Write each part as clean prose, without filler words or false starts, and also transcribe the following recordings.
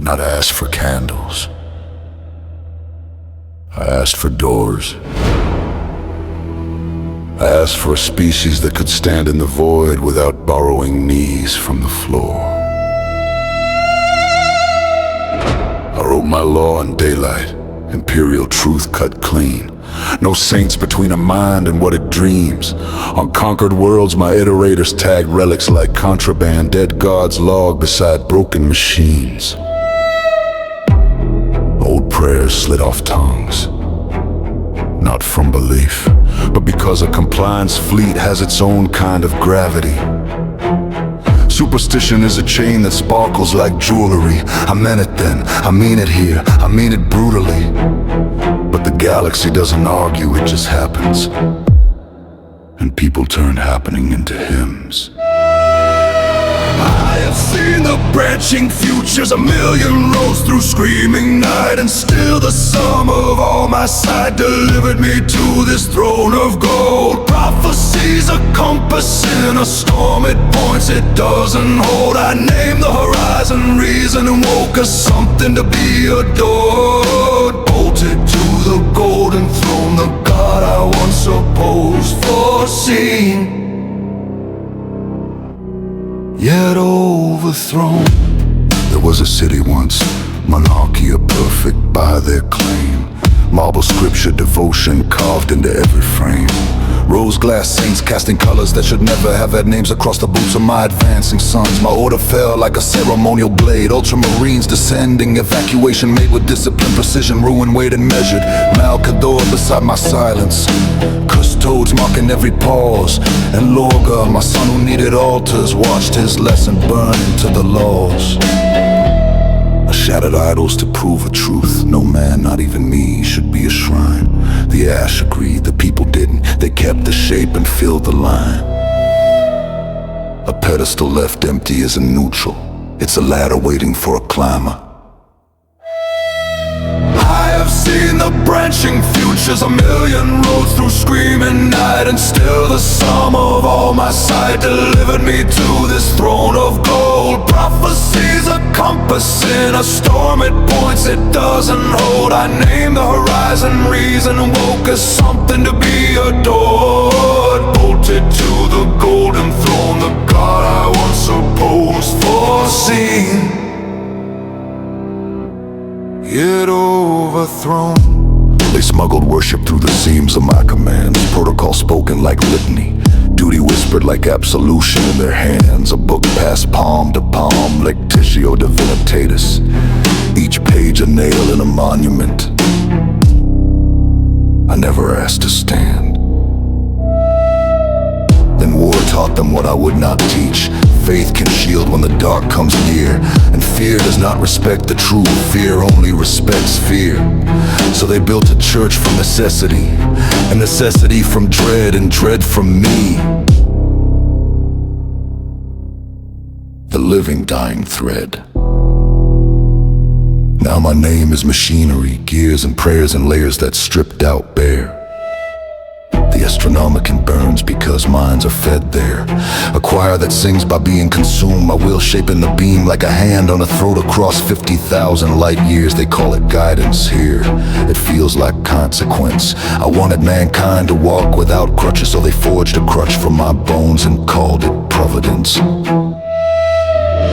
not ask for candles. I asked for doors. I asked for a species that could stand in the void without borrowing knees from the floor. I wrote my law in daylight, Imperial Truth cut clean. No saints between a mind and what it dreams. On conquered worlds, my iterators tagged relics like contraband, dead gods log beside broken machines. Old prayers slid off tongues, not from belief, but because a compliance fleet has its own kind of gravity. Superstition is a chain that sparkles like jewelry. I meant it then, I mean it here, I mean it brutally. But the galaxy doesn't argue, it just happens. And people turn happening into hymns. I have seen the branching futures, a million roads through screaming night, and still the sum of all my sight delivered me to this throne of gold. Prophecy's a compass in a storm, it points, it doesn't hold. I named the horizon, reason, and woke us something to be adored. Bolted to the golden throne, the God I once opposed, foreseen, yet overthrown. There was a city once, Monarchia, perfect by their claim. Marble scripture, devotion carved into every frame. Rose glass saints casting colors that should never have had names across the boots of my advancing sons. My order fell like a ceremonial blade, ultramarines descending, evacuation made with discipline, precision, ruin weighed and measured. Malcador beside my silence, custodes marking every pause, and Lorgar, my son who needed altars, watched his lesson burn into the laws. I shattered idols to prove a truth. No man, not even me, should be a shrine. The ash agreed, the people didn't. They kept the shape and filled the line. A pedestal left empty is a neutral. It's a ladder waiting for a climber. I have seen the branching futures, a million roads through screaming night, and still the sum of all my sight delivered me to this throne of gold. Prophecy's a compass in a storm, it points, it doesn't hold. I named the horizon, reason woke us something to be adored. Bolted to the golden throne, the God I once opposed, foreseen, yet overthrown. They smuggled worship through the seams of my commands, protocol spoken like litany, duty whispered like absolution in their hands. A book passed palm to palm, Lectitio Divinitatus, each page a nail in a monument. I never asked to stand. Then war taught them what I would not teach. Faith can shield when the dark comes near, and fear does not respect the truth. Fear only respects fear. So they built a church from necessity, and necessity from dread, and dread from me. The living dying thread. Now my name is machinery, gears and prayers and layers that stripped out bare. The Astronomican burns because minds are fed there. A choir that sings by being consumed, my will shaping the beam like a hand on a throat across 50,000 light years. They call it guidance here, it feels like consequence. I wanted mankind to walk without crutches, so they forged a crutch from my bones and called it providence.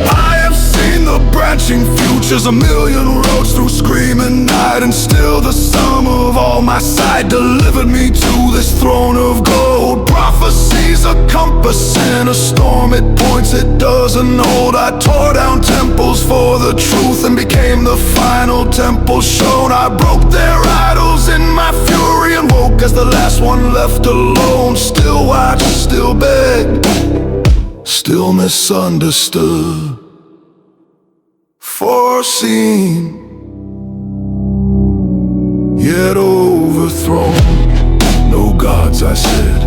I have seen the branching futures, a million roads through screaming night, and still the sum of all my sight delivered me to this throne of gold. Prophecy's a compass in a storm, it points, it doesn't hold. I tore down temples for the truth and became the final temple shown. I broke their idols in my fury and woke as the last one left alone. Still watch, still beg, still misunderstood, foreseen, yet overthrown. No gods, I said,